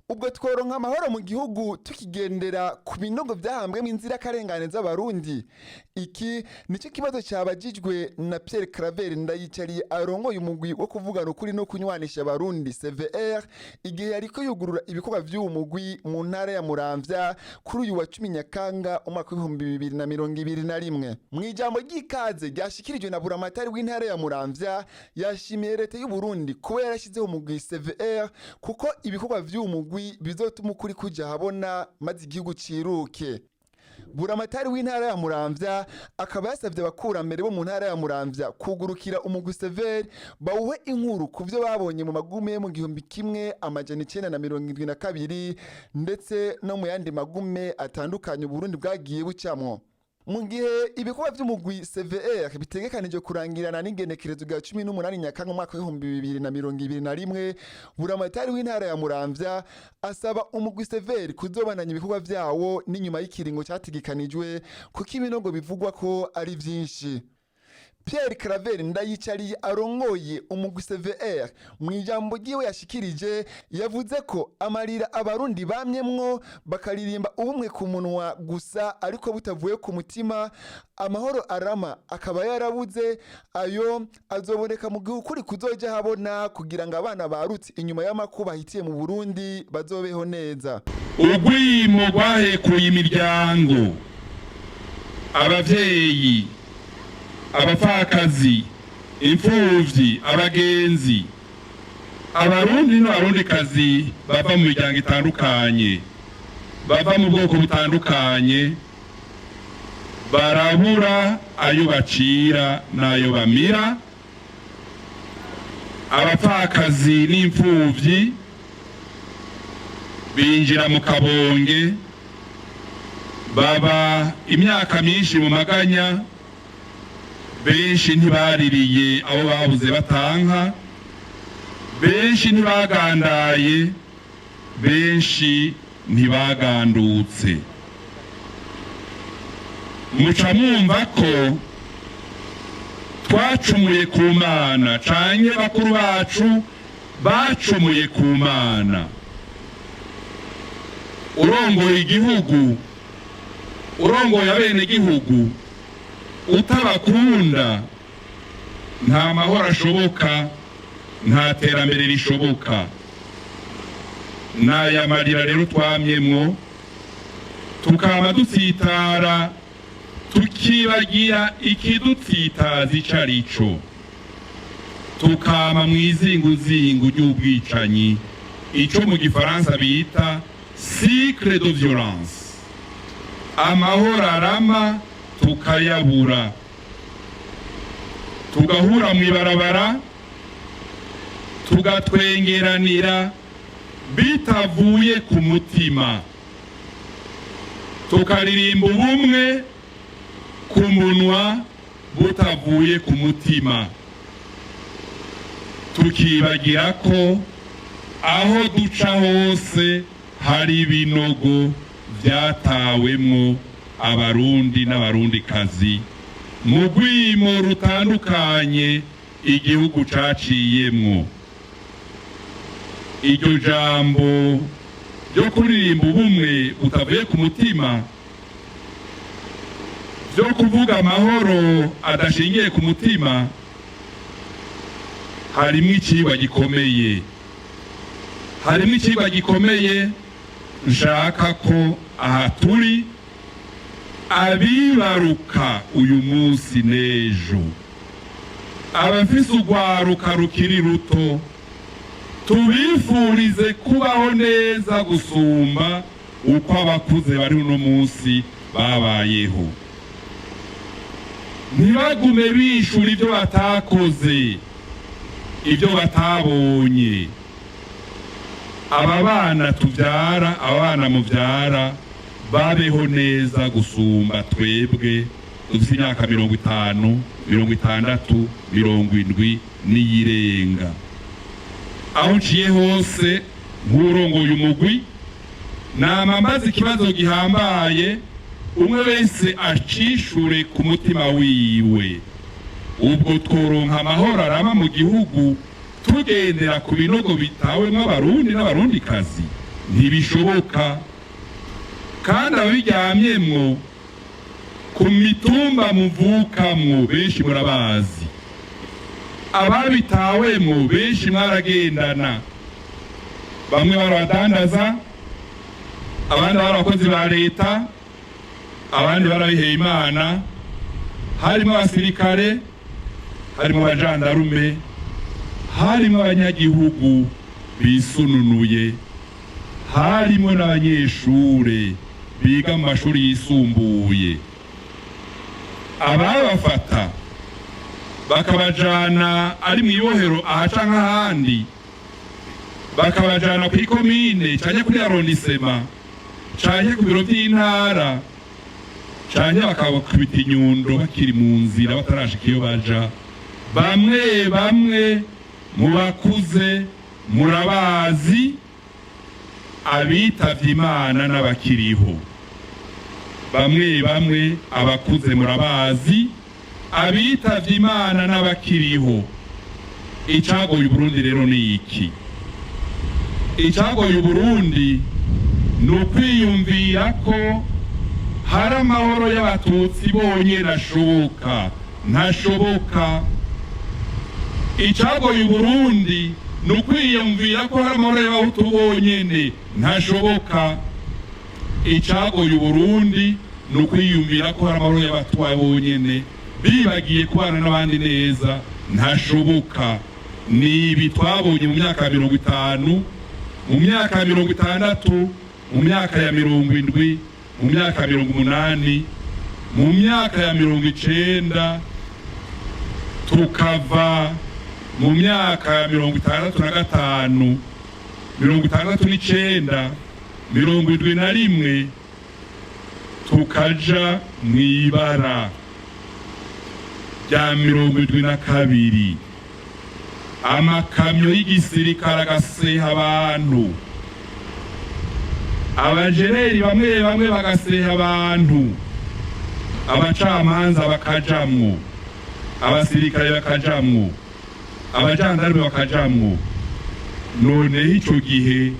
ubwo tworonka amahoro mu gihugu tukigendera ku binogo vyahambwemo inzirakarengane z'abarundi. Iki nico kibazo cyabajijwe na Pierre Claver Ndayicariye arongoye umugwi wo kuvugana ukuri no kunywanisha abarundi CVR igihe yariko yugurura ibikorwa vy'uwo mugwi mu ntara ya Muramvya kuri uyu wa 10 Nyakanga umwaka wa 2021. Mwijambo ry'ikaze ryashikirijwe na buramatari w'intara ya Muramvya yashimiye leta y'u Burundi kuba yarashizeho umugwi CVR kuko ibikorwa vy'uwo mugwi bizotuma ukuri kuja Ahabona maze igihugu ciruke. Buramatari w'intara ya Muramvya akaba yasavye abakurambere bo mu ntara ya Muramvya kugurukira umugwi CVR bawuhe inkuru kuvyo babonye mu magume mu 1972 ndetse no mu yandi magume atandukanye Burundi bwagiye bucamwo. Mu gihe ibikorwa vy'umugwi CVR bitegekanije kurangirana n'ingenekerezo rya 18 Nyakanga umwaka wa 2021, buramatari w'intara ya Muramvya asaba umugwi CVR kuzobananya ibikorwa vyawo n'inyuma y'ikiringo cyategekanijwe kuko ibinogo bivugwa ko ari vyinshi. Pierre Claver Ndayicariye arongoye umugwi CVR mu ijambo ryiwe yashikirije yavuze ko amarira abarundi bamyemwo bakaririmba ubumwe ku munwa gusa ariko butavuye ku mutima. Amahoro arama akaba yarabuze, ayo azoboneka mu gihugu kuri kuzoja Ahabona kugira ngo abana barutse inyuma y'amakuba hitiye mu Burundi bazobeho neza. Urwimo rwahekuye imiryango, abavyeyi, abapfakazi, imfuvyi, abagenzi, abarundi n'abarundikazi bava mu miryango itandukanye, bava mu bwoko butandukanye, barabura ayo bacira n'ayo bamira. Abapfakazi n'imfuvyi binjira mu kabonge, baba imyaka myinshi mu maganya. Benshi ntibaririye abo babuze batanka, benshi ntibagandaye, benshi ntibagandutse. Muca mwumva ko twacumuye ku Mana canke bakuru bacu bacumuye ku Mana. Urongoye igihugu, urongoye abene gihugu utabakunda nta mahoro ashoboka, nta terambere rishoboka. Naya marira rero twamyemwo tukaba dutsitara tukibagira ikidutsitaza icarico, tukama mwizinguzingu ry'ubwicanyi, ico mu gifaransa bita cycle de violence. Amahoro arama tukayabura, tugahura mw'ibarabara tugatwengeranira bitavuye ku mutima, tukaririmba ubumwe ku munwa butavuye ku mutima, tukibagira ko aho duca hose hari ibinogo vyatawemwo abarundi n'abarundikazi mu rwimo rutandukanye igihugu caciyemwo. Iryo jambo ryo kuririmba ubumwe butavuye ku mutima, ryo kuvuga amahoro adashingiye ku mutima, harimwo icigwa gikomeye, harimwo icigwa gikomeye nshaka ko aha turi abibaruka uyu munsi n'ejo, abafise urwaruka rukiri ruto, tubifurize kubaho neza gusumba uko abakuze bari uno munsi babayeho. Ntibagume bishura ibyo batakoze, ibyo batabonye. Aba bana tuvyara, abana muvyara babeho neza gusumba twebwe dufite imyaka 50, 60, 70 n'iyirenga. Aho nciye hose nk'urongoye umugwi nama mbaza ikibazo gihambaye, umwe wese acishure ku mutima wiwe. Ubwo tworonka amahoro arama mu gihugu tugendera ku binogo bitawemwo abarundi n'abarundikazi, ntibishoboka kandi ababiryamyemwo ku mitumba muvukamwo benshi murabazi, ababitawemwo benshi mwaragendana, bamwe barabadandaza, abandi bari abakozi ba leta, abandi barabiheye Imana, harimo abasirikare, harimo abajandarume, harimo abanyagihugu bisununuye, harimo n'abanyeshure biga mu mashuri yisumbuye. Ababafata bakabajana ari mu ibohero ahaca nk'ahandi, bakabajana kuri komine canke kuri arondisema canke ku biro by'intara, canke bakabakubita inyundo bakiri mu nzira batarashika iyo baja. Bamwe bamwe mu bakuze murabazi, abitavye Imana n'abakiriho. Bamwe bamwe abakuze murabazi, abitavye Imana n'abakiriho. Icagoye Uburundi rero ni iki? Icagoye Uburundi ni ukwiyumvira ko hari amahoro y'abatutsi bonyene ashoboka. Ntashoboka. Icagoye Uburundi ni ukwiyumvira ko hari amahoro y'abahutu bonyene. Ntashoboka. Icagoye Uburundi ni ukwiyumvira ko hari amahoro y'abatwa bonyene bibagiye kubana n'abandi neza. Ntashoboka. Ni ibi twabonye mu myaka ya 50, mu myaka ya 60, mu myaka ya 70, mu myaka ya 80, mu myaka ya 90, tukava mu myaka ya 65, 69, 71, tukaja mw'ibara rya 72. Amakamyo y'igisirikare agaseha abantu, abajereri bamwe bamwe bagaseha abantu, abacamanza bakajamwo, abasirikare bakajamwo, abajandarume bakajamwo. Noneho ico gihe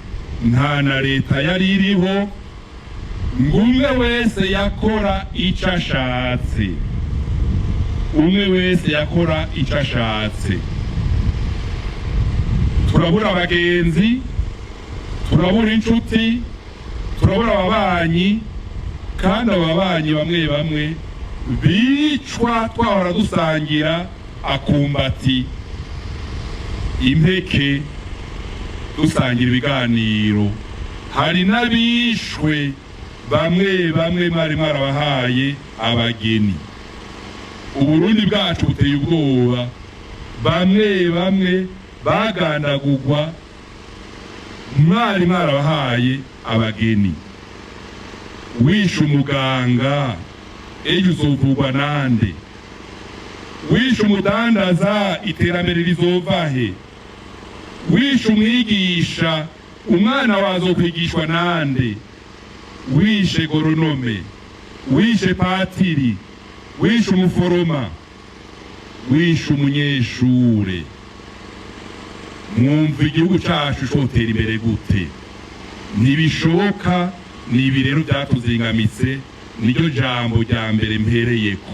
nta na leta yari iriho, ngumwe wese yakora ico ashatse, umwe wese yakora ico ashatse. Turabura abagenzi, turabura inshuti, turabura ababanyi, kandi ababanyi bamwe bamwe bicwa twahora dusangira akumbati, impeke, dusangira ibiganiro. Hari n'abishwe bamwe bamwe mwari mwarabahaye abageni. Uburundi bwacu buteye ubwoba, bamwe bamwe bagandagurwa mwari mwarabahaye abageni. Wishe umuganga ejo uzovugwa nande? Wishe umudandaza iterambere rizova he? Wishe umwigisha umwana wazo kwigishwa nande? Wishe goronome, wishe patiri, wishe umuforoma, wishe umunyeshure. Mwumva igihugu cacu cotera imbere gute? Ntibishoboka. Ni ibi rero byatuzingamitse, niryo jambo rya mbere mpereyeko.